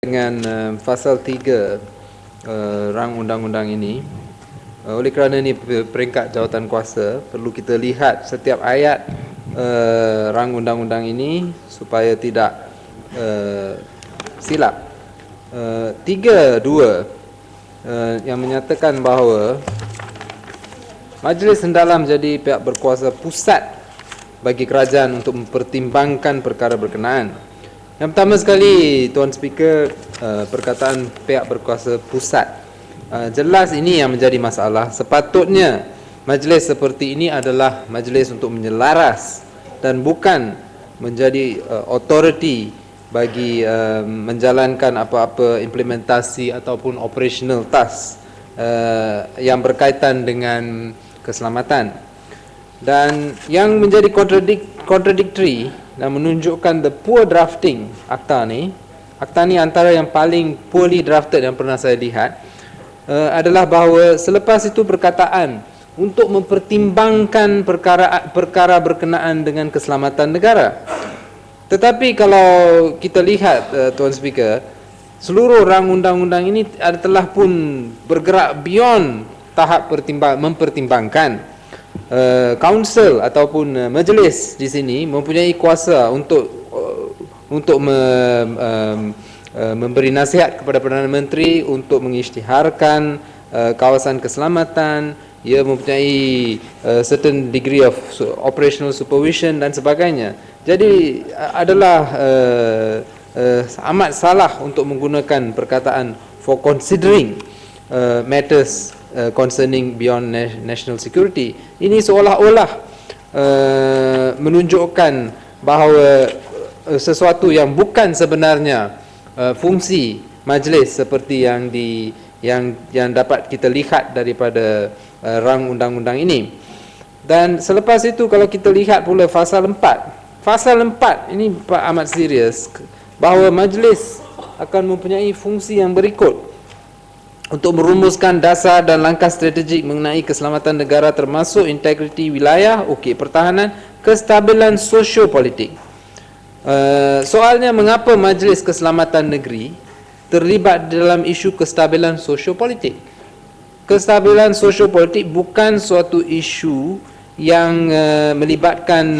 dengan pasal 3 rang undang-undang ini, oleh kerana ini peringkat jawatan kuasa, perlu kita lihat setiap ayat rang undang-undang ini supaya tidak silap. 3.2 yang menyatakan bahawa Majlis hendaklah menjadi pihak berkuasa pusat bagi kerajaan untuk mempertimbangkan perkara berkenaan. Yang pertama sekali, Tuan Speaker, perkataan pihak berkuasa pusat. Jelas ini yang menjadi masalah. Sepatutnya majlis seperti ini adalah majlis untuk menyelaras dan bukan menjadi authority bagi menjalankan apa-apa implementasi ataupun operational task yang berkaitan dengan keselamatan. Dan yang menjadi contradictory dan menunjukkan the poor drafting akta ni antara yang paling poorly drafted yang pernah saya lihat, adalah bahawa selepas itu perkataan untuk mempertimbangkan perkara berkenaan dengan keselamatan negara. Tetapi kalau kita lihat, Tuan Speaker, seluruh rang undang-undang ini telah pun bergerak beyond tahap mempertimbangkan. Council ataupun majlis di sini mempunyai kuasa untuk memberi nasihat kepada Perdana Menteri untuk mengisytiharkan kawasan keselamatan. Ia mempunyai certain degree of operational supervision dan sebagainya. Jadi adalah amat salah untuk menggunakan perkataan for considering matters concerning beyond national security. Ini seolah-olah menunjukkan bahawa sesuatu yang bukan sebenarnya fungsi majlis seperti yang dapat kita lihat daripada rang undang-undang ini. Dan selepas itu kalau kita lihat pula pasal 4 ini amat serius, bahawa majlis akan mempunyai fungsi yang berikut: untuk merumuskan dasar dan langkah strategik mengenai keselamatan negara termasuk integriti wilayah, pertahanan, kestabilan sosio-politik. Soalnya, mengapa Majlis Keselamatan Negeri terlibat dalam isu kestabilan sosio-politik? Kestabilan sosio-politik bukan suatu isu yang melibatkan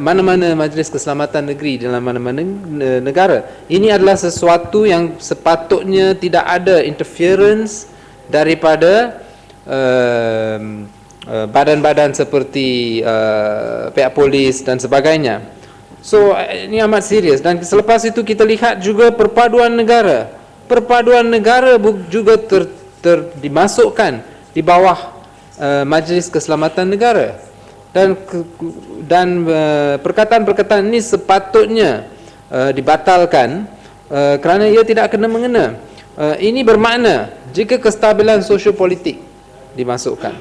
mana-mana Majlis Keselamatan Negeri dalam mana-mana negara. Ini adalah sesuatu yang sepatutnya tidak ada interference daripada badan-badan seperti pihak polis dan sebagainya. So ini amat serius. Dan selepas itu kita lihat juga perpaduan negara. Perpaduan negara juga dimasukkan di bawah Majlis Keselamatan Negara, dan perkataan-perkataan ini sepatutnya dibatalkan kerana ia tidak kena mengena. Ini bermakna jika kestabilan sosio-politik dimasukkan,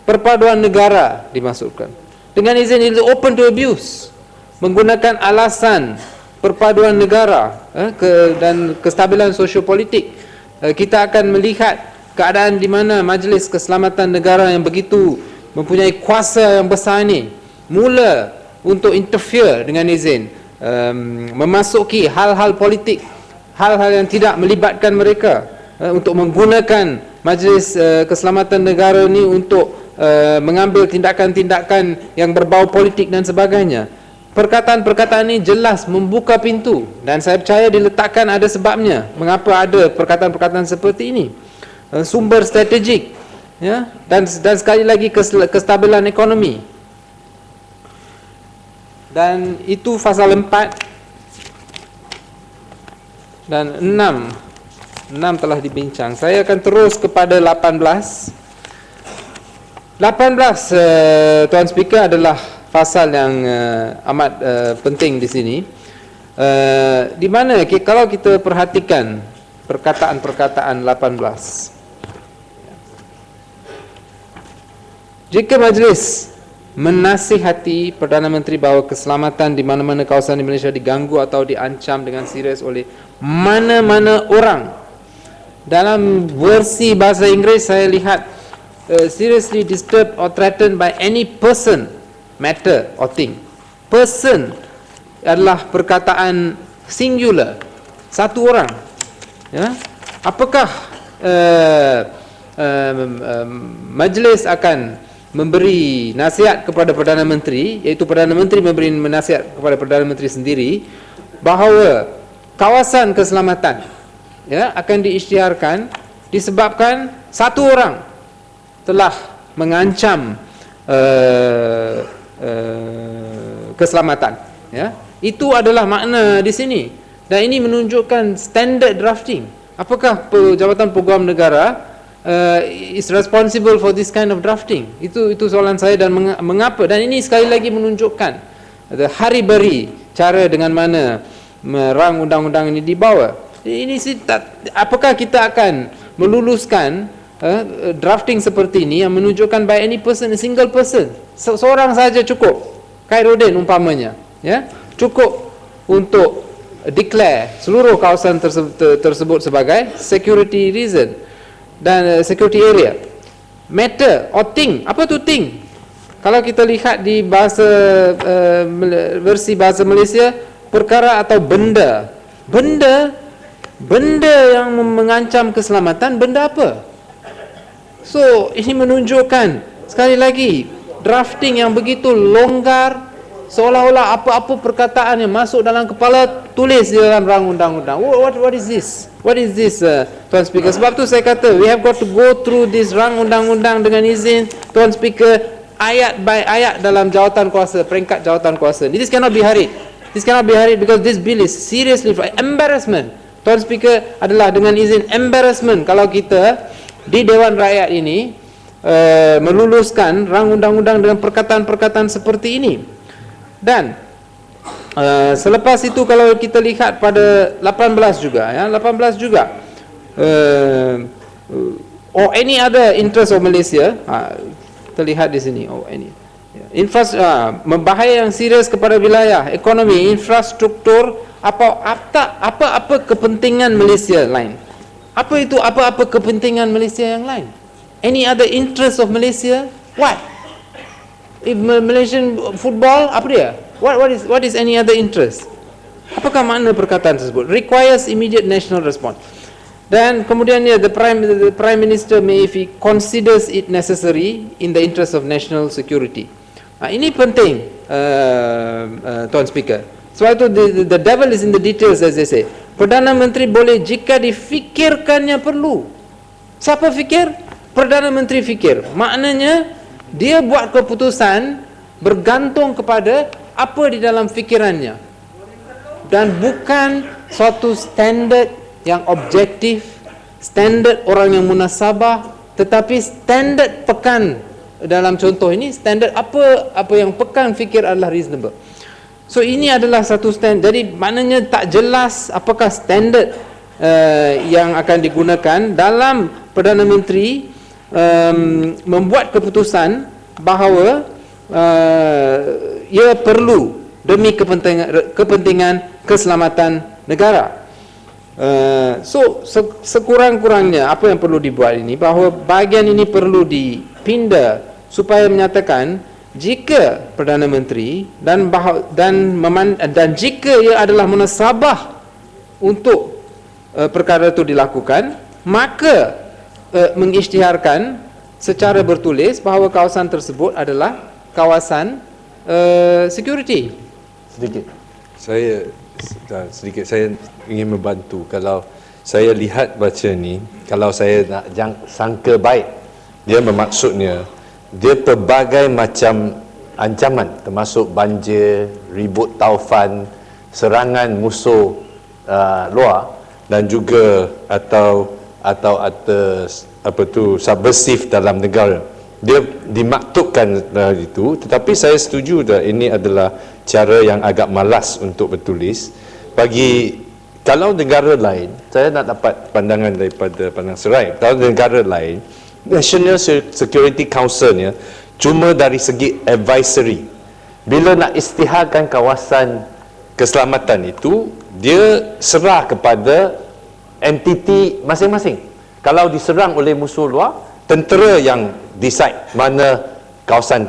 perpaduan negara dimasukkan, dengan izin itu open to abuse, menggunakan alasan perpaduan negara dan kestabilan sosio-politik. Kita akan melihat keadaan di mana Majlis Keselamatan Negara yang begitu mempunyai kuasa yang besar ini mula untuk interfere dengan izin, memasuki hal-hal politik, hal-hal yang tidak melibatkan mereka, untuk menggunakan Majlis Keselamatan Negara ini untuk mengambil tindakan-tindakan yang berbau politik dan sebagainya. Perkataan-perkataan ini jelas membuka pintu, dan saya percaya diletakkan ada sebabnya mengapa ada perkataan-perkataan seperti ini. Sumber strategik, ya, dan sekali lagi kestabilan ekonomi. Dan itu pasal 4 dan 6 telah dibincang. Saya akan terus kepada 18. Tuan Speaker, adalah pasal yang amat penting di sini, di mana kalau kita perhatikan perkataan-perkataan 18, jika majlis menasihati Perdana Menteri bahawa keselamatan di mana-mana kawasan di Malaysia diganggu atau diancam dengan serius oleh mana-mana orang. Dalam versi bahasa Inggeris saya lihat seriously disturbed or threatened by any person, matter or thing. Person adalah perkataan singular, satu orang. ya, apakah majlis akan memberi nasihat kepada Perdana Menteri, iaitu Perdana Menteri memberi nasihat kepada Perdana Menteri sendiri bahawa kawasan keselamatan, ya, akan diisytiharkan disebabkan satu orang telah mengancam keselamatan, ya. Itu adalah makna di sini, dan ini menunjukkan standard drafting. Apakah Jabatan Peguam Negara is responsible for this kind of drafting? Itu soalan saya, dan mengapa? Dan ini sekali lagi menunjukkan hari-bari cara dengan mana rang undang-undang ini dibawa. Ini apakah kita akan meluluskan drafting seperti ini yang menunjukkan by any person, a single person, seorang saja cukup, Khairuddin umpamanya, ya, cukup untuk declare seluruh kawasan tersebut sebagai security reason dan security area, matter or thing. Apa tu thing? Kalau kita lihat di bahasa versi bahasa Malaysia, perkara atau benda. Benda yang mengancam keselamatan, benda apa? So, ini menunjukkan sekali lagi drafting yang begitu longgar, seolah-olah apa-apa perkataan yang masuk dalam kepala tulis di dalam rang undang-undang. What is this? What is this, Tuan Speaker? Sebab tu saya kata we have got to go through this rang undang-undang dengan izin Tuan Speaker, ayat by ayat dalam jawatan kuasa, peringkat jawatan kuasa. This cannot be hurried. This cannot be hurried because this bill is seriously embarrassment. Tuan Speaker, adalah dengan izin embarrassment kalau kita di Dewan Rakyat ini meluluskan rang undang-undang dengan perkataan-perkataan seperti ini. Dan selepas itu kalau kita lihat pada 18 juga, ya, 18 juga or any other interest of Malaysia, terlihat di sini, membahaya yang serius kepada wilayah, ekonomi, infrastruktur, apa-apa kepentingan Malaysia lain. Apa itu apa-apa kepentingan Malaysia yang lain? Any other interest of Malaysia? What? If Malaysian football, apa dia? What is any other interest? Apakah makna perkataan tersebut? Requires immediate national response. Dan kemudian the Prime Minister may, if he considers it necessary, in the interest of national security. Ini penting, Tuan Speaker. Sebab itu the devil is in the details, as they say. Perdana Menteri boleh jika difikirkannya perlu. Siapa fikir? Perdana Menteri fikir. Maknanya dia buat keputusan bergantung kepada apa di dalam fikirannya, dan bukan suatu standard yang objektif, standard orang yang munasabah, tetapi standard pekan. Dalam contoh ini, standard apa yang pekan fikir adalah reasonable. So ini adalah satu standard. Jadi maknanya tak jelas apakah standard yang akan digunakan dalam Perdana Menteri membuat keputusan bahawa ia perlu demi kepentingan keselamatan negara. So sekurang-kurangnya apa yang perlu dibuat ini, bahawa bahagian ini perlu dipindah supaya menyatakan jika Perdana Menteri dan jika ia adalah munasabah untuk perkara itu dilakukan, maka mengisytiharkan secara bertulis bahawa kawasan tersebut adalah kawasan security. Saya ingin membantu. Kalau saya lihat baca ni, kalau saya nak sangka baik, dia bermaksudnya dia pelbagai macam ancaman, termasuk banjir, ribut taufan, serangan musuh luar, dan juga atau subversif dalam negara. Dia dimaktubkan itu, tetapi saya setuju dah ini adalah cara yang agak malas untuk bertulis. Kalau negara lain, saya nak dapat pandangan daripada Pandang Serai. Kalau negara lain, National Security Council-nya cuma dari segi advisory. Bila nak isytiharkan kawasan keselamatan itu, dia serah kepada entiti masing-masing. Kalau diserang oleh musuh luar, tentera yang decide mana kawasan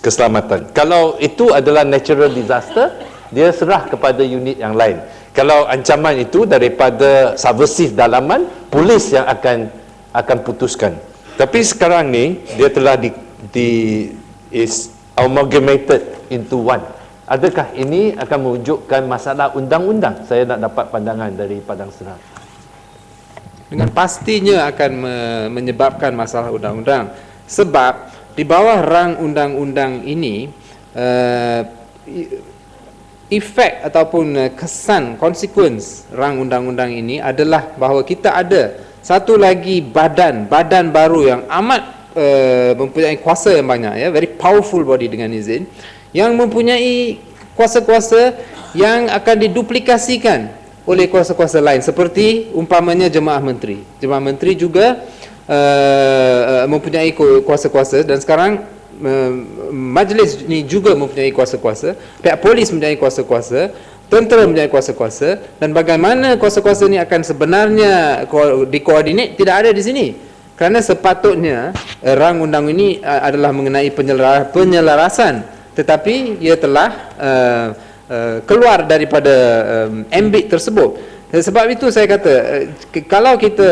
keselamatan. Kalau itu adalah natural disaster, dia serah kepada unit yang lain. Kalau ancaman itu daripada subversif dalaman, polis yang akan putuskan. Tapi sekarang ni dia telah is amalgamated into one. Adakah ini akan mewujudkan masalah undang-undang? Saya nak dapat pandangan dari Padang Serang. Dengan pastinya akan menyebabkan masalah undang-undang, sebab di bawah rang undang-undang ini efek ataupun kesan, konsekuens rang undang-undang ini adalah bahawa kita ada satu lagi badan baru yang amat mempunyai kuasa yang banyak, ya, very powerful body dengan izin, yang mempunyai kuasa-kuasa yang akan diduplikasikan oleh kuasa-kuasa lain, seperti umpamanya jemaah menteri. Jemaah menteri juga mempunyai kuasa-kuasa, dan sekarang majlis ni juga mempunyai kuasa-kuasa, pihak polis mempunyai kuasa-kuasa, tentera mempunyai kuasa-kuasa, dan bagaimana kuasa-kuasa ni akan sebenarnya dikoordinat tidak ada di sini. Kerana sepatutnya rang undang ini adalah mengenai penyelarasan, tetapi ia telah keluar daripada ambit tersebut. Sebab itu saya kata, kalau kita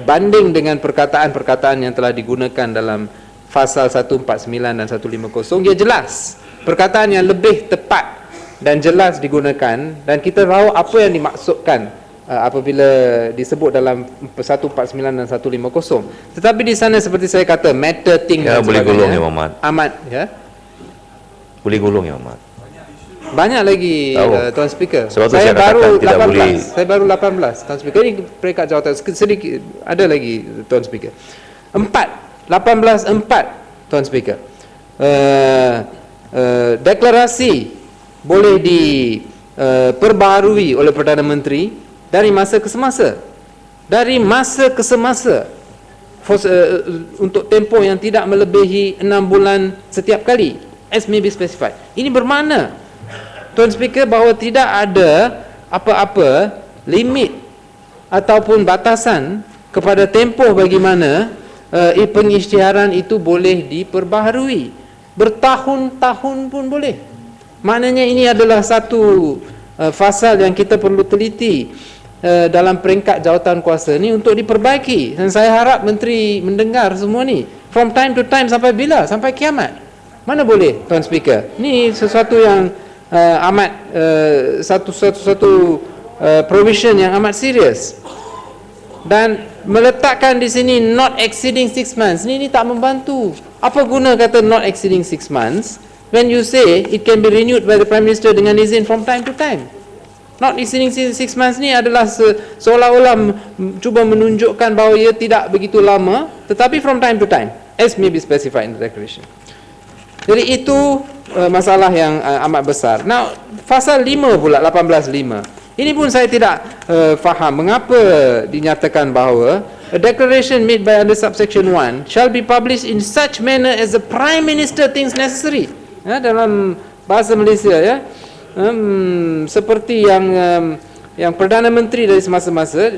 banding dengan perkataan-perkataan yang telah digunakan dalam Pasal 149 dan 150, dia jelas. Perkataan yang lebih tepat dan jelas digunakan, dan kita tahu apa yang dimaksudkan apabila disebut dalam 149 dan 150. Tetapi di sana seperti saya kata, matter, thing Ya, dan boleh sebagainya. gulung ya, Muhammad. Amat, ya. Boleh gulung ya, Muhammad. Banyak lagi Tuan Speaker. Sebab tu Saya saya katakan baru tidak 18. boleh. Saya baru 18 Tuan Speaker. Ini peringkat jawatan sedikit, ada lagi Tuan Speaker. 18.4 Tuan Speaker. Deklarasi boleh diperbaharui oleh Perdana Menteri dari masa ke semasa. Dari masa ke semasa. Untuk tempoh yang tidak melebihi 6 bulan setiap kali, as may be specified. Ini bermakna, Tuan Speaker, bahawa tidak ada apa-apa limit ataupun batasan kepada tempoh bagi mana pengisytiharan itu boleh diperbaharui. Bertahun-tahun pun boleh. Maknanya ini adalah satu fasal yang kita perlu teliti dalam peringkat jawatan kuasa ni untuk diperbaiki, dan saya harap menteri mendengar semua ni from time to time. Sampai bila? Sampai kiamat. Mana boleh, Tuan Speaker? Ini sesuatu yang amat satu provision yang amat serius, dan meletakkan di sini not exceeding 6 months ni tak membantu. Apa guna kata not exceeding 6 months when you say it can be renewed by the Prime Minister dengan izin from time to time? Not exceeding 6 months ni adalah seolah-olah cuba menunjukkan bahawa ia tidak begitu lama, tetapi from time to time, as may be specified in the declaration. Jadi itu masalah yang amat besar. Now, pasal 5 pula, 18.5. Ini pun saya tidak faham mengapa dinyatakan bahawa a declaration made by under subsection 1 shall be published in such manner as the Prime Minister thinks necessary. Dalam bahasa Malaysia, ya. Seperti yang Perdana Menteri dari semasa-masa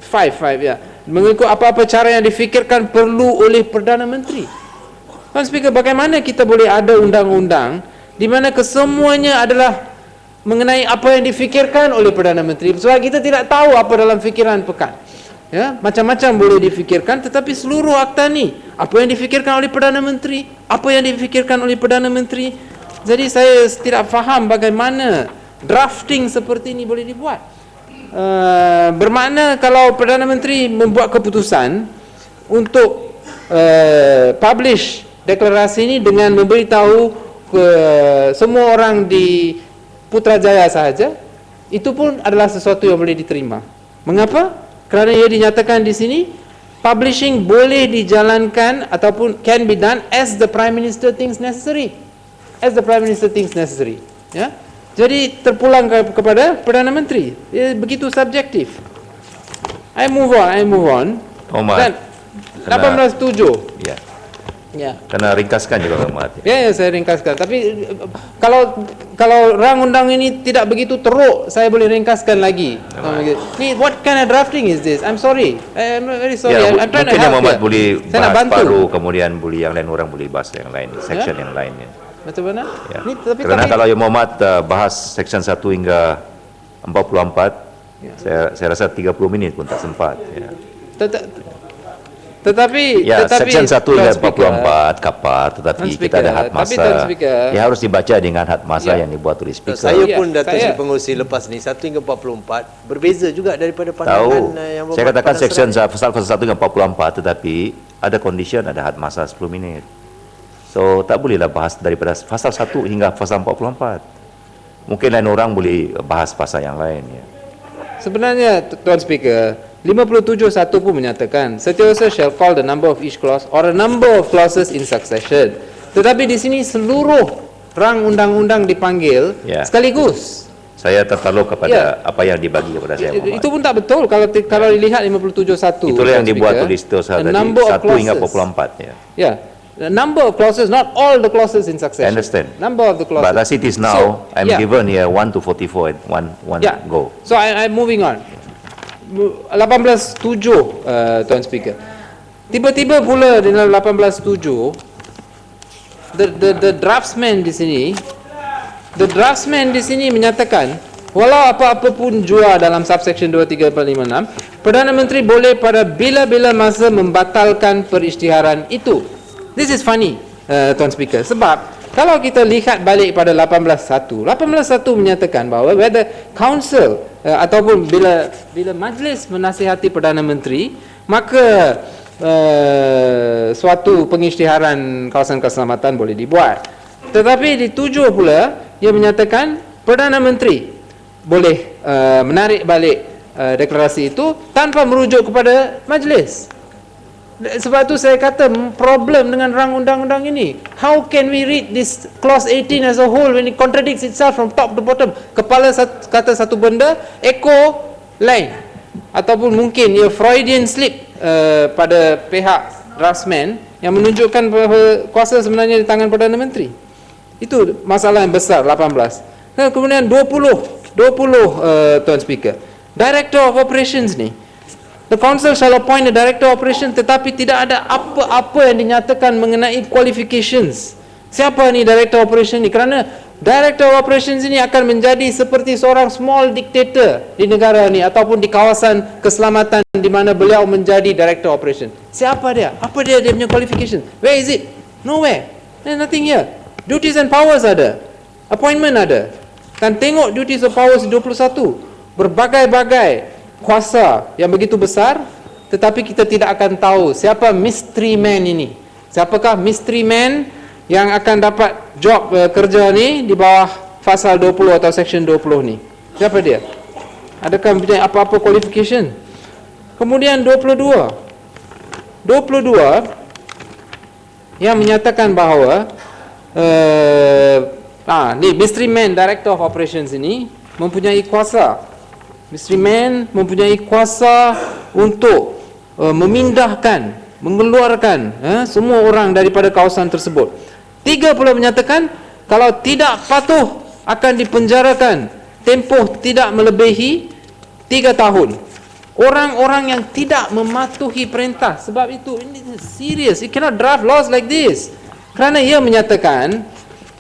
five, ya, mengikut apa-apa cara yang difikirkan perlu oleh Perdana Menteri. Tuan Speaker, bagaimana kita boleh ada undang-undang di mana kesemuanya adalah mengenai apa yang difikirkan oleh Perdana Menteri, sebab kita tidak tahu apa dalam fikiran pekan. Ya, macam-macam boleh difikirkan, tetapi seluruh akta ni, apa yang difikirkan oleh Perdana Menteri, apa yang difikirkan oleh Perdana Menteri. Jadi saya tidak faham bagaimana drafting seperti ini boleh dibuat. Bermakna kalau Perdana Menteri membuat keputusan untuk publish deklarasi ini dengan memberitahu semua orang di Putrajaya sahaja, itu pun adalah sesuatu yang boleh diterima. Mengapa? Kerana ia dinyatakan di sini publishing boleh dijalankan ataupun can be done as the Prime Minister thinks necessary. As the Prime Minister thinks necessary. Ya? Jadi terpulang kepada Perdana Menteri. Ia begitu subjektif. I move on. Muhammad, Dan 18.7. Ya. Ya. Kena ringkaskan juga, Muhammad. Ya, saya ringkaskan. Tapi kalau rang undang ini tidak begitu teruk, saya boleh ringkaskan lagi. Ni what kind of drafting is this? I'm sorry. I'm very sorry. Ya, I'm trying to mungkin help Muhammad here. boleh Saya nak bahas bantu. paruh, kemudian boleh yang lain orang boleh bahas yang lain, section yang lainnya. Macam mana? Ya. Ni Kerana kalau yang Muhammad bahas section 1 hingga 44, saya rasa 30 minit pun tak sempat. Ya. Tetapi Section 1 Tuan dan Speaker, 44 kapar, tetapi Tuan kita Speaker, ada had tapi masa. Tuan Speaker, Ia harus dibaca dengan had masa Ya. yang dibuat oleh speaker. Saya Ya, pun Datuk saya- Seri Pengerusi lepas ni 1 hingga 44 berbeza juga daripada Tahu. pandangan yang Saya katakan berhormat section Panas Serai. pasal 1 hingga 44, tetapi ada condition, ada had masa 10 minit. So tak bolehlah bahas daripada pasal 1 hingga pasal 44. Mungkin lain orang boleh bahas pasal yang lain. Ya. sebenarnya Tuan Speaker, 57(1) pun menyatakan setiausaha shall call the number of each clause or a number of clauses in succession. Tetapi di sini seluruh rang undang-undang dipanggil Ya. sekaligus. Saya tertakluk kepada Ya. apa yang dibagi kepada saya. Itu pun tak betul kalau dilihat 57(1). Itulah yang Tuan dibuat Speaker. oleh setiausaha A tadi, number of 1 hingga clauses. 44. Ya. Yeah. The number of clauses, not all the clauses in succession. I understand. Number of the clauses. But as it is now, I'm yeah. given here 1 to 44 and one Yeah. go. So I'm moving on. 18.7 Tuan Speaker. Tiba-tiba pula dalam 18.7 the draftsman di sini menyatakan walau apa-apa pun jua dalam subsection 23456, Perdana Menteri boleh pada bila-bila masa membatalkan perisytiharan itu. This is funny, Tuan Speaker, sebab kalau kita lihat balik pada 18.1 menyatakan bahawa whether council ataupun bila majlis menasihati Perdana Menteri, maka suatu pengisytiharan kawasan keselamatan boleh dibuat. Tetapi di 7 pula ia menyatakan Perdana Menteri boleh menarik balik deklarasi itu tanpa merujuk kepada majlis. Sebab tu saya kata problem dengan rang undang-undang ini. How can we read this clause 18 as a whole when it contradicts itself from top to bottom? Kepala kata satu benda, echo lain. Ataupun mungkin ia Freudian slip pada pihak draftsman yang menunjukkan bahawa kuasa sebenarnya di tangan Perdana Menteri. Itu masalah yang besar 18. Kemudian 20 Tuan Speaker. Director of Operations ni, the council shall appoint a director of operation, tetapi tidak ada apa-apa yang dinyatakan mengenai qualifications. Siapa ni director of operation ni? Kerana director of operations ini akan menjadi seperti seorang small dictator di negara ni ataupun di kawasan keselamatan di mana beliau menjadi director of operation. Siapa dia? Apa dia punya qualification? Where is it? Nowhere. There's nothing here. Duties and powers ada. Appointment ada. Dan tengok duties and powers 21. Berbagai-bagai kuasa yang begitu besar, tetapi kita tidak akan tahu siapa mystery man ini. Siapakah mystery man yang akan dapat job kerja ni di bawah pasal 20 atau section 20 ni? Siapa dia? Adakah punya apa-apa qualification? Kemudian 22 yang menyatakan bahawa ni mystery man director of operations ini mempunyai kuasa. Mystery man mempunyai kuasa untuk memindahkan, mengeluarkan semua orang daripada kawasan tersebut. 3 pula menyatakan kalau tidak patuh akan dipenjarakan tempoh tidak melebihi 3 tahun. Orang-orang yang tidak mematuhi perintah. Sebab itu ini serious. You cannot draft laws like this. Kerana ia menyatakan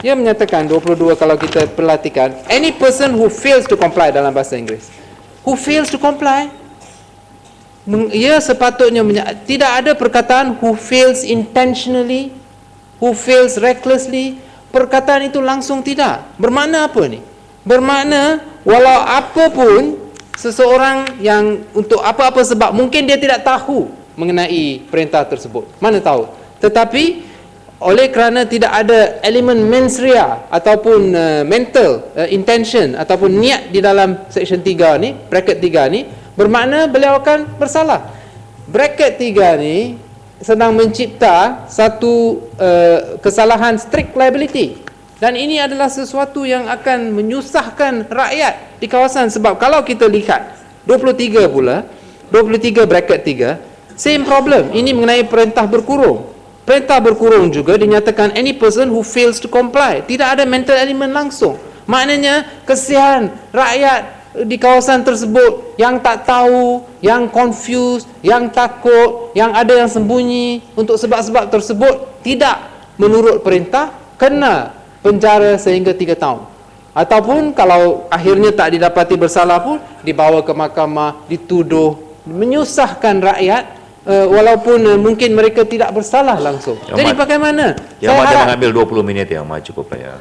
22 kalau kita perhatikan, any person who fails to comply dalam bahasa Inggeris. Who fails to comply, ia sepatutnya tidak ada perkataan who fails intentionally, who fails recklessly. Perkataan itu langsung tidak. Bermakna apa ni? Bermakna walau apa pun seseorang yang untuk apa-apa sebab mungkin dia tidak tahu mengenai perintah tersebut. Mana tahu. Tetapi oleh kerana tidak ada elemen mens rea ataupun mental intention ataupun niat di dalam section 3 ni, bracket 3 ni, bermakna beliau akan bersalah. Bracket 3 ni sedang mencipta satu kesalahan strict liability, dan ini adalah sesuatu yang akan menyusahkan rakyat di kawasan. Sebab kalau kita lihat 23 pula, 23 bracket 3, same problem. Ini mengenai perintah berkurung. Perintah berkurung juga dinyatakan any person who fails to comply. Tidak ada mental element langsung. Maknanya kesian rakyat di kawasan tersebut yang tak tahu, yang confused, yang takut, yang ada yang sembunyi untuk sebab-sebab tersebut tidak menurut perintah, kena penjara sehingga 3 tahun. Ataupun kalau akhirnya tak didapati bersalah pun dibawa ke mahkamah, dituduh, menyusahkan rakyat walaupun mungkin mereka tidak bersalah langsung. Jadi bagaimana? Yang Mat jangan ambil 20 minit yang Mat, cukup lah ya.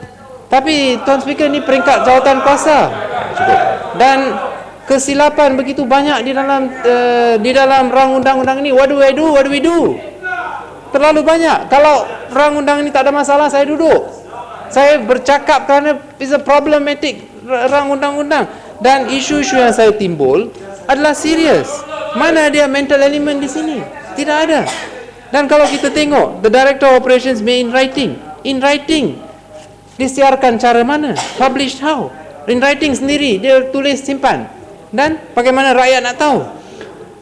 Tapi Tuan Speaker, ni peringkat jawatan kuasa. Cukup. Dan kesilapan begitu banyak di dalam rang undang-undang ini. What do I do? What do we do? Terlalu banyak. Kalau rang undang ini tak ada masalah, saya duduk. Saya bercakap kerana it's a problematic rang undang-undang. Dan isu-isu yang saya timbul adalah serius. Mana dia mental element di sini? Tidak ada. Dan kalau kita tengok, the Director of Operations may in writing, disiarkan cara mana? Published how? In writing sendiri, dia tulis simpan. Dan bagaimana rakyat nak tahu?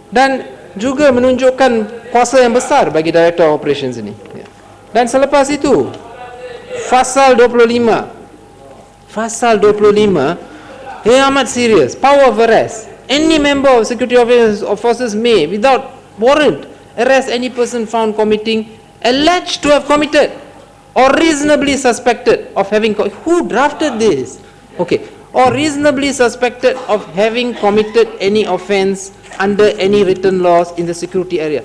Dan juga menunjukkan kuasa yang besar bagi Director of Operations ini. Dan selepas itu, Pasal 25 ia amat serius. Power of arrest. Any member of security forces may, without warrant, arrest any person found committing, alleged to have committed, or reasonably suspected of having who drafted this? Okay. Or reasonably suspected of having committed any offence under any written laws in the security area.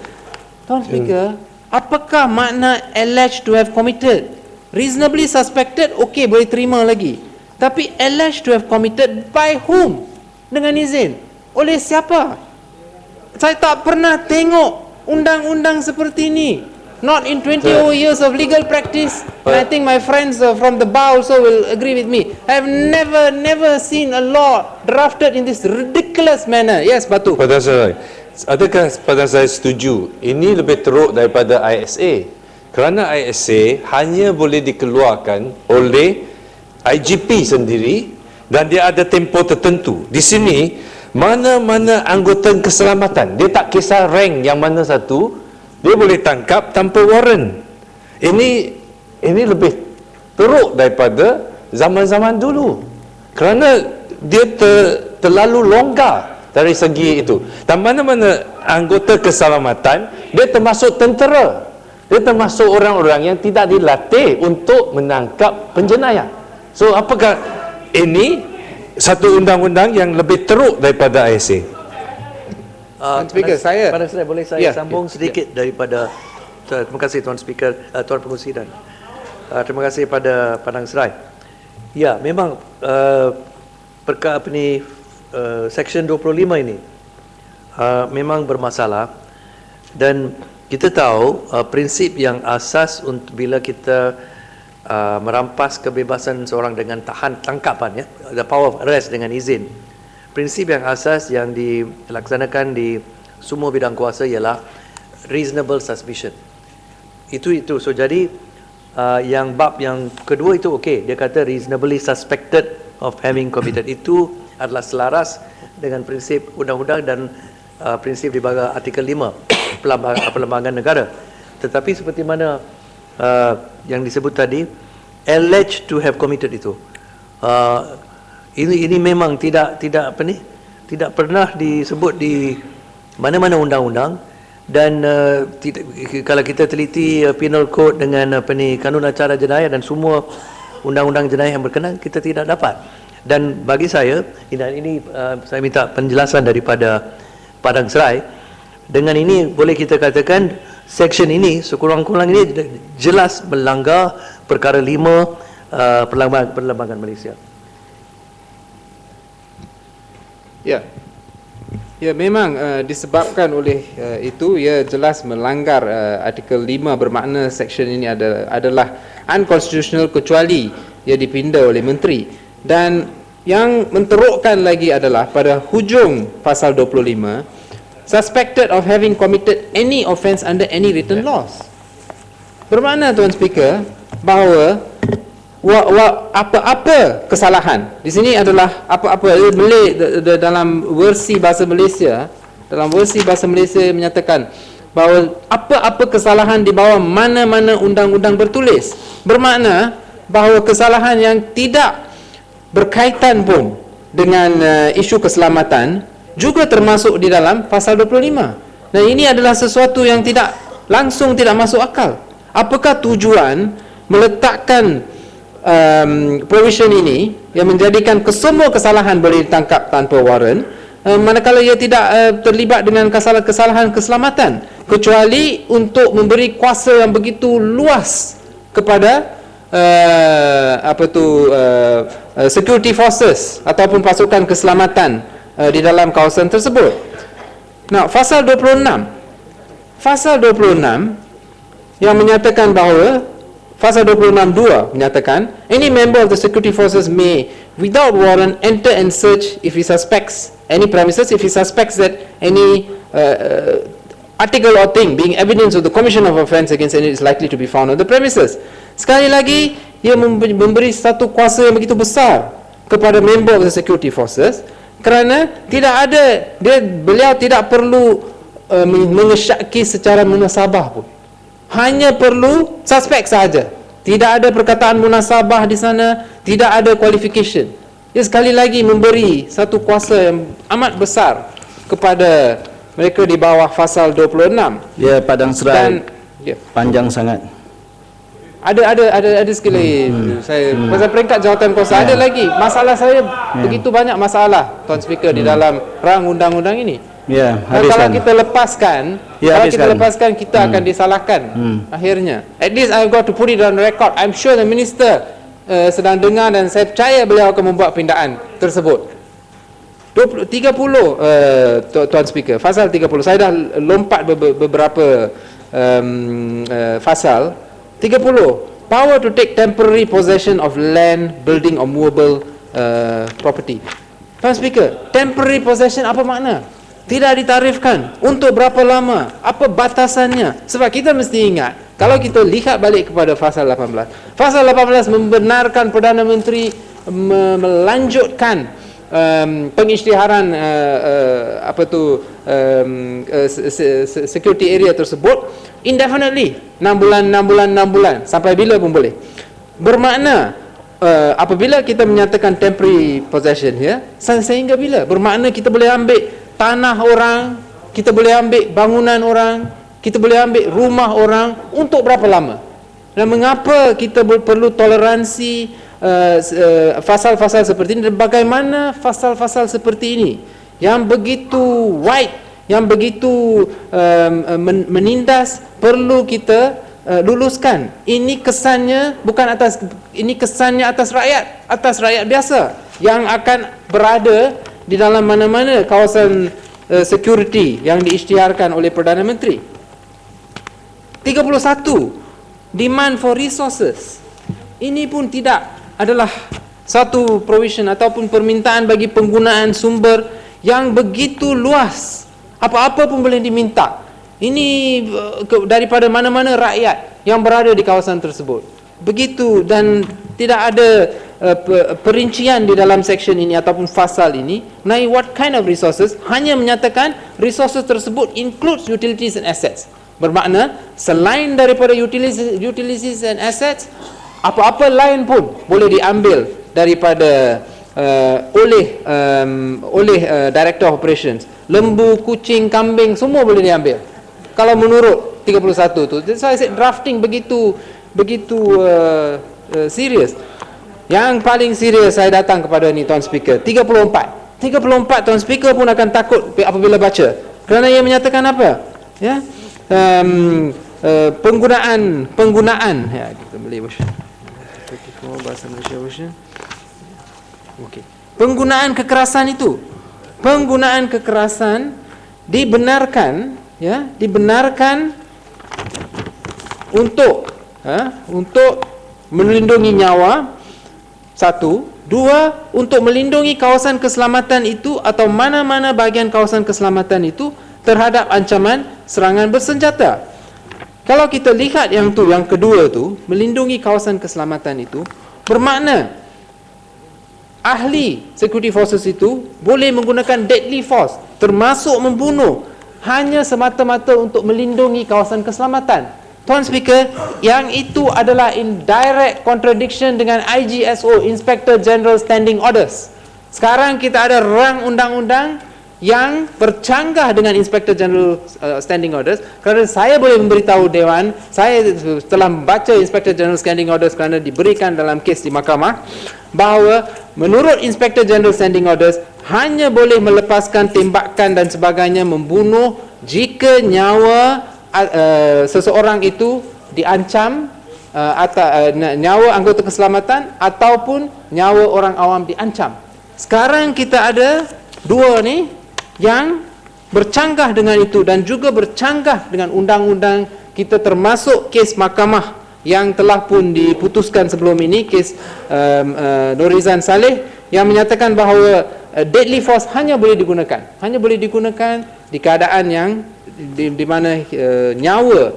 Tuan Speaker, apakah makna alleged to have committed? Reasonably suspected, okey, boleh terima lagi. Tapi alleged to have committed by whom? Dengan izin. Oleh siapa? Saya tak pernah tengok undang-undang seperti ini. Not in 20 years of legal practice. And I think my friends from the bar also will agree with me. I have never seen a law drafted in this ridiculous manner. Yes, Batu. Padang Serai, adakah Padang Serai setuju ini lebih teruk daripada ISA? Kerana ISA hanya boleh dikeluarkan oleh IGP sendiri dan dia ada tempoh tertentu. Di sini, mana-mana anggota keselamatan, dia tak kisah rank yang mana satu, dia boleh tangkap tanpa warrant. Ini lebih teruk daripada zaman-zaman dulu. Kerana dia terlalu longgar dari segi itu. Dan mana-mana anggota keselamatan, dia termasuk tentera. Dia termasuk orang-orang yang tidak dilatih untuk menangkap penjenayah. So, apakah ini satu undang-undang yang lebih teruk daripada ISA? Tuan Speaker, saya boleh saya sambung sedikit daripada. Terima kasih Tuan Speaker, Tuan Pengerusi dan terima kasih pada Padang Serai. Ya, memang perkara Section 25 ini memang bermasalah dan kita tahu prinsip yang asas untuk bila kita merampas kebebasan seorang dengan tangkapan, ya, the power of arrest dengan izin. Prinsip yang asas yang dilaksanakan di semua bidang kuasa ialah reasonable suspicion. Itu. So jadi yang bab yang kedua itu okey, dia kata reasonably suspected of having committed. Itu adalah selaras dengan prinsip undang-undang dan prinsip di bawah artikel 5 Perlembagaan Negara. Tetapi seperti mana yang disebut tadi, alleged to have committed itu, ini memang tidak pernah disebut di mana-mana undang-undang. Dan kalau kita teliti penal code dengan kanun acara jenayah dan semua undang-undang jenayah yang berkenaan, kita tidak dapat. Dan bagi saya, ini saya minta penjelasan daripada Padang Serai. Dengan ini boleh kita katakan section ini sekurang-kurang ini jelas melanggar perkara 5 Perlembagaan Malaysia. Ya. Ya, memang disebabkan oleh itu, ia jelas melanggar artikel 5, bermakna section ini adalah unconstitutional kecuali ia dipinda oleh menteri. Dan yang menterukkan lagi adalah pada hujung pasal 25, suspected of having committed any offence under any written laws. Bermakna, Tuan Speaker, bahawa apa-apa kesalahan di sini adalah apa-apa. Dalam versi bahasa Malaysia, menyatakan bahawa apa-apa kesalahan di bawah mana-mana undang-undang bertulis. Bermakna bahawa kesalahan yang tidak berkaitan pun dengan isu keselamatan juga termasuk di dalam pasal 25. Dan ini adalah sesuatu yang tidak masuk akal. Apakah tujuan meletakkan provision ini yang menjadikan kesemua kesalahan boleh ditangkap tanpa warrant, manakala ia tidak terlibat dengan kesalahan keselamatan, kecuali untuk memberi kuasa yang begitu luas kepada security forces ataupun pasukan keselamatan di dalam kawasan tersebut. Nah, pasal 26 yang menyatakan bahawa pasal 26(2) menyatakan any member of the security forces may without warrant enter and search if he suspects any premises, if he suspects that any article or thing being evidence of the commission of offence against any is likely to be found on the premises. Sekali lagi, dia memberi satu kuasa yang begitu besar kepada member of the security forces, kerana beliau tidak perlu mengesyaki secara munasabah pun. Hanya perlu suspek sahaja. Tidak ada perkataan munasabah di sana, tidak ada qualification. Dia sekali lagi memberi satu kuasa yang amat besar kepada mereka di bawah pasal 26. Ya, Padang Serai panjang sangat. Ada sekali saya pasal peringkat jawatan kuasa ada lagi. Masalah saya begitu banyak masalah, Tuan Speaker, di dalam rang undang-undang ini. Ya, Kalau kita lepaskan, kita akan disalahkan akhirnya. At least I've got to put it on record. I'm sure the minister sedang dengar dan saya percaya beliau akan membuat pindaan tersebut. 30 Tuan Speaker, pasal 30. Saya dah lompat beberapa pasal. 30, power to take temporary possession of land, building or movable property. Tuan Speaker, temporary possession apa makna? Tidak ditarifkan untuk berapa lama, apa batasannya. Sebab kita mesti ingat, kalau kita lihat balik kepada pasal 18, pasal 18 membenarkan Perdana Menteri melanjutkan pengisytiharan security area tersebut indefinitely, 6 bulan sampai bila pun boleh. Bermakna apabila kita menyatakan temporary possession sehingga bila? Bermakna kita boleh ambil tanah orang, kita boleh ambil bangunan orang, kita boleh ambil rumah orang untuk berapa lama? Dan mengapa kita perlu toleransi pasal-pasal seperti ini, dan bagaimana pasal-pasal seperti ini yang begitu wide, yang begitu menindas, perlu kita luluskan. Ini kesannya atas rakyat biasa yang akan berada di dalam mana-mana kawasan security yang diisytiharkan oleh Perdana Menteri. 31, demand for resources. Ini pun tidak adalah satu provision ataupun permintaan bagi penggunaan sumber yang begitu luas. Apa-apa pun boleh diminta. Ini daripada mana-mana rakyat yang berada di kawasan tersebut. Begitu, dan tidak ada perincian di dalam section ini ataupun pasal ini mengenai what kind of resources. Hanya menyatakan resources tersebut includes utilities and assets. Bermakna selain daripada utilities and assets, apa-apa lain pun boleh diambil daripada oleh Director Operations. Lembu, kucing, kambing semua boleh diambil kalau menurut 31 tu. Saya drafting begitu serius. Yang paling serius saya datang kepada ni, Tuan Speaker, 34 Tuan Speaker pun akan takut apabila baca, kerana ia menyatakan apa? Ya, penggunaan ya, kita Malay version 34 bahasa Malaysia version. Okey. Penggunaan kekerasan dibenarkan, ya, dibenarkan untuk melindungi nyawa. 1, 2, untuk melindungi kawasan keselamatan itu atau mana-mana bahagian kawasan keselamatan itu terhadap ancaman serangan bersenjata. Kalau kita lihat yang kedua tu, melindungi kawasan keselamatan itu, bermakna ahli security forces itu boleh menggunakan deadly force, termasuk membunuh, hanya semata-mata untuk melindungi kawasan keselamatan. Tuan Speaker, yang itu adalah in direct contradiction dengan IGSO, Inspector General Standing Orders. Sekarang kita ada rang undang-undang yang bercanggah dengan Inspector General Standing Orders, kerana saya boleh memberitahu Dewan, saya telah membaca Inspector General Standing Orders kerana diberikan dalam kes di mahkamah, bahawa menurut Inspector General Standing Orders hanya boleh melepaskan tembakan dan sebagainya, membunuh jika nyawa seseorang itu diancam, nyawa anggota keselamatan ataupun nyawa orang awam diancam. Sekarang kita ada dua ni yang bercanggah dengan itu dan juga bercanggah dengan undang-undang kita, termasuk kes mahkamah yang telah pun diputuskan sebelum ini, kes Norizan Saleh, yang menyatakan bahawa deadly force hanya boleh digunakan di keadaan yang di mana nyawa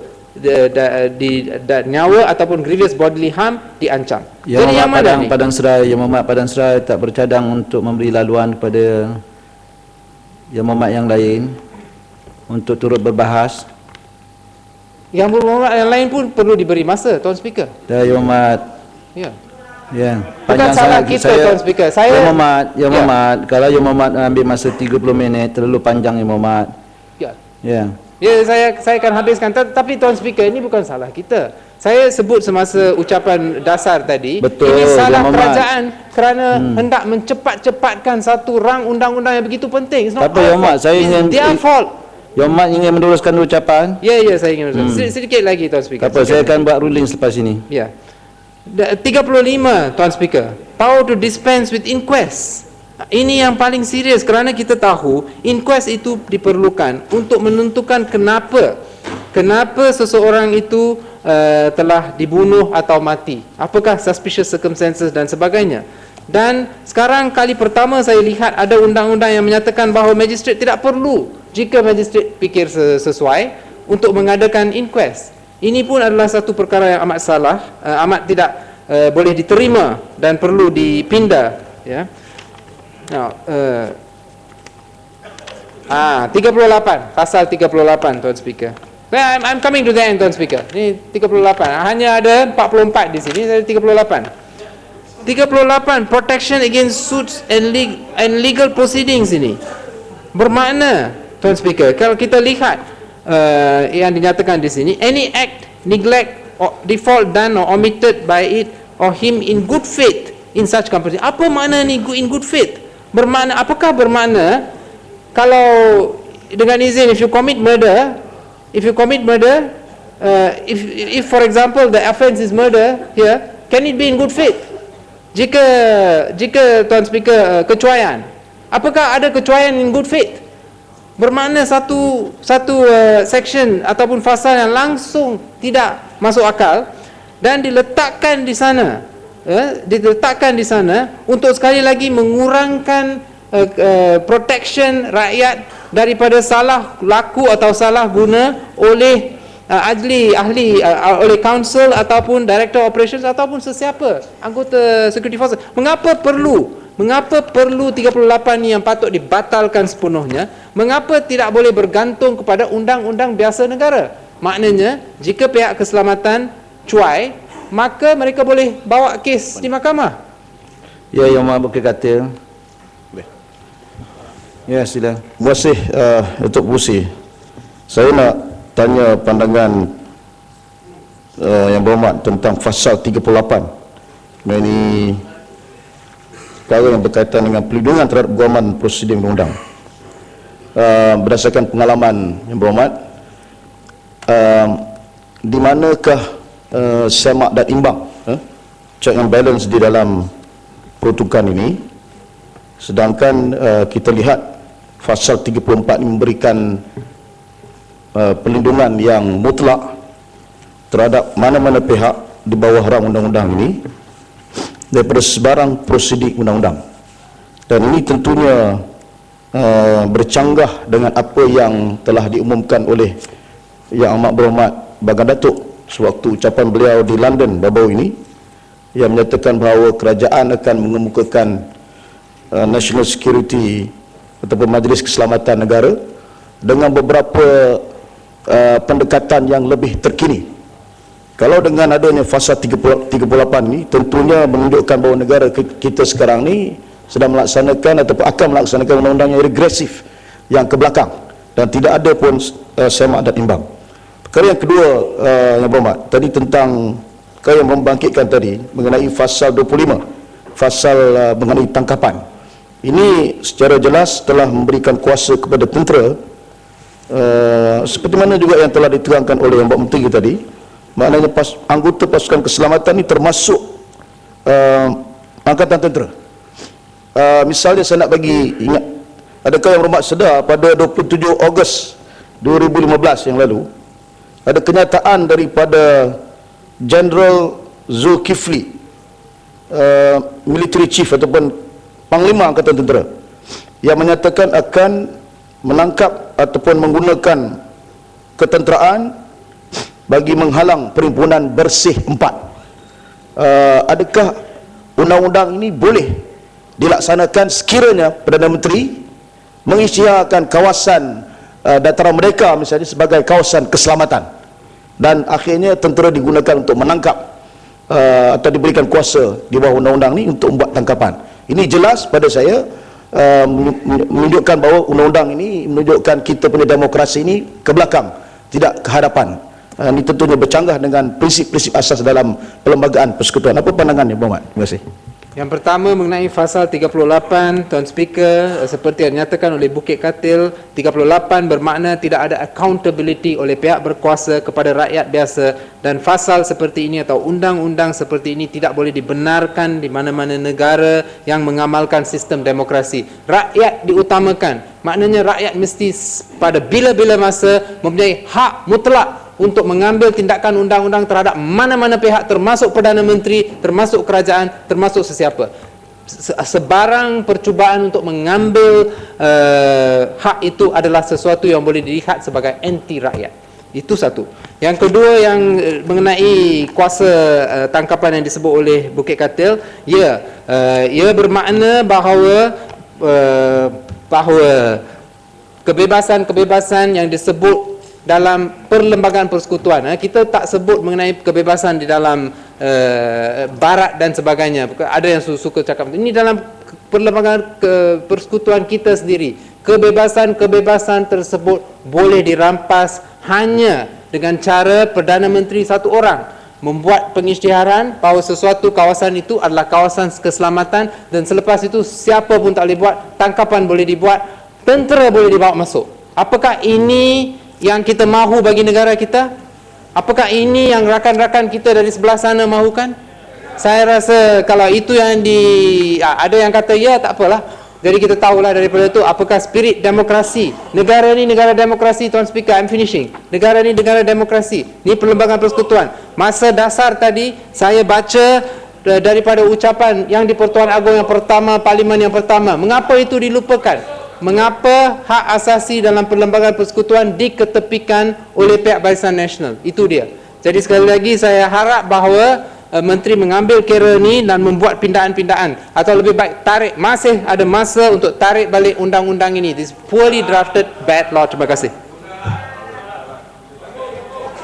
nyawa ataupun grievous bodily harm diancam. Jadi yang mana ni? Padang Serai tak bercadang untuk memberi laluan kepada Yang Berhormat yang lain untuk turut berbahas. Yang Berhormat yang lain pun perlu diberi masa, Tuan Speaker. Yang Berhormat. Ya. Ya. Bukan salah kita, Tuan Speaker. Saya Yang Berhormat, kalau Yang Berhormat ambil masa 30 minit terlalu panjang Yang Berhormat. Ya. Ya. Ya, saya akan habiskan. Tapi Tuan Speaker, ini bukan salah kita. Saya sebut semasa ucapan dasar tadi, betul, ini salah kerajaan kerana hendak mencepat-cepatkan satu rang undang-undang yang begitu penting. Tak apa, Yang Berhormat, saya ingin their fault. Yang Berhormat ingin meneruskan ucapan. Ya, saya ingin meneruskan. Sedikit lagi, Tuan Speaker. Tak apa, saya akan buat ruling selepas ini. Ya. 35, Tuan Speaker. Power to dispense with inquest. Ini yang paling serius kerana kita tahu inquest itu diperlukan untuk menentukan kenapa seseorang itu telah dibunuh atau mati. Apakah suspicious circumstances dan sebagainya. Dan sekarang kali pertama saya lihat ada undang-undang yang menyatakan bahawa magistrate tidak perlu, jika magistrate fikir sesuai, untuk mengadakan inquest. Ini pun adalah satu perkara yang amat salah, amat tidak boleh diterima dan perlu dipindah, ya. Now, 38, pasal 38, Tuan Speaker. I'm coming to the end, Tuan Speaker. Ini 38. Hanya ada 44 di sini, ada 38. 38, protection against suits and legal proceedings ini. Bermakna, Tuan Speaker, kalau kita lihat yang dinyatakan di sini, any act, neglect, or default done or omitted by it or him in good faith in such company. Apa makna ni in good faith? Apakah bermakna kalau dengan izin, if you commit murder, if for example the offence is murder here, can it be in good faith? Jika Tuan Speaker kecuaian, apakah ada kecuaian in good faith? Bermakna satu section ataupun fasal yang langsung tidak masuk akal dan diletakkan di sana. Untuk sekali lagi mengurangkan protection rakyat daripada salah laku atau salah guna oleh ahli oleh council ataupun director operations ataupun sesiapa anggota security forces. Mengapa perlu 38 ni yang patut dibatalkan sepenuhnya? Mengapa tidak boleh bergantung kepada undang-undang biasa negara? Maknanya jika pihak keselamatan cuai, maka mereka boleh bawa kes di mahkamah. Ya, Yang Berhormat berkata. Ya, sila. Terima kasih Datuk Busi. Saya nak tanya pandangan Yang Berhormat tentang pasal 38. Ini perkara yang berkaitan dengan perlindungan terhadap guaman prosedur undang-undang. Berdasarkan pengalaman Yang Berhormat, di manakah semak dan imbang, check and balance di dalam peruntukan ini, sedangkan kita lihat pasal 34 ini memberikan perlindungan yang mutlak terhadap mana-mana pihak di bawah rang undang-undang ini daripada sebarang prosedur undang-undang, dan ini tentunya bercanggah dengan apa yang telah diumumkan oleh Yang Amat Berhormat Bagan Datuk sewaktu ucapan beliau di London baru-baru ini, yang menyatakan bahawa kerajaan akan mengemukakan national security ataupun Majlis Keselamatan Negara dengan beberapa pendekatan yang lebih terkini. Kalau dengan adanya fasa 38 ini, tentunya menunjukkan bahawa negara kita sekarang ni sedang melaksanakan ataupun akan melaksanakan undang-undang yang regresif yang ke belakang dan tidak ada pun semak dan imbang. Perkara yang kedua, Yang Berhormat, tadi tentang perkara yang membangkitkan tadi mengenai pasal 25, pasal mengenai tangkapan. Ini secara jelas telah memberikan kuasa kepada tentera, seperti mana juga yang telah diterangkan oleh Yang Menteri tadi, maknanya anggota pasukan keselamatan ini termasuk angkatan tentera. Misalnya saya nak bagi ingat, adakah Yang Berhormat sedar pada 27 Ogos 2015 yang lalu ada kenyataan daripada General Zulkifli, military chief ataupun Panglima Angkatan Tentera, yang menyatakan akan menangkap ataupun menggunakan ketenteraan bagi menghalang Perhimpunan Bersih 4. Adakah undang-undang ini boleh dilaksanakan sekiranya Perdana Menteri mengisytiharkan kawasan dataran mereka misalnya sebagai kawasan keselamatan dan akhirnya tentera digunakan untuk menangkap atau diberikan kuasa di bawah undang-undang ini untuk membuat tangkapan? Ini jelas pada saya menunjukkan bahawa undang-undang ini menunjukkan kita punya demokrasi ini ke belakang, tidak ke hadapan. Ini tentunya bercanggah dengan prinsip-prinsip asas dalam perlembagaan persekutuan. Apa pandangannya, Berhormat? Terima kasih. Yang pertama mengenai pasal 38, Tuan Speaker, seperti yang dinyatakan oleh Bukit Katil, 38 bermakna tidak ada accountability oleh pihak berkuasa kepada rakyat biasa, dan pasal seperti ini atau undang-undang seperti ini tidak boleh dibenarkan di mana-mana negara yang mengamalkan sistem demokrasi. Rakyat diutamakan, maknanya rakyat mesti pada bila-bila masa mempunyai hak mutlak untuk mengambil tindakan undang-undang terhadap mana-mana pihak, termasuk Perdana Menteri, termasuk kerajaan, termasuk sesiapa. Sebarang percubaan untuk mengambil hak itu adalah sesuatu yang boleh dilihat sebagai anti rakyat. Itu satu. Yang kedua, yang mengenai kuasa tangkapan yang disebut oleh Bukit Katil, ia bermakna bahawa kebebasan-kebebasan yang disebut dalam perlembagaan persekutuan, kita tak sebut mengenai kebebasan di dalam barat dan sebagainya. Ada yang suka cakap ini dalam perlembagaan persekutuan kita sendiri. Kebebasan-kebebasan tersebut boleh dirampas hanya dengan cara Perdana Menteri satu orang membuat pengisytiharan bahawa sesuatu kawasan itu adalah kawasan keselamatan, dan selepas itu siapa pun tak boleh buat, tangkapan boleh dibuat, tentera boleh dibawa masuk. Apakah ini yang kita mahu bagi negara kita? Apakah ini yang rakan-rakan kita dari sebelah sana mahukan? Saya rasa kalau itu yang ada yang kata ya, tak apalah. Jadi kita tahulah daripada itu apakah spirit demokrasi. Negara ni negara demokrasi, Tuan Speaker, I'm finishing. Negara ni negara demokrasi. Ni perlembagaan persekutuan. Masa dasar tadi saya baca daripada ucapan yang di Pertuan Agong yang pertama, Parlimen yang pertama. Mengapa itu dilupakan? Mengapa hak asasi dalam perlembagaan persekutuan diketepikan oleh pihak Barisan Nasional? Itu dia. Jadi sekali lagi saya harap bahawa Menteri mengambil kira ni dan membuat pindaan-pindaan, atau lebih baik masih ada masa untuk tarik balik undang-undang ini. This poorly drafted bad law. Terima kasih.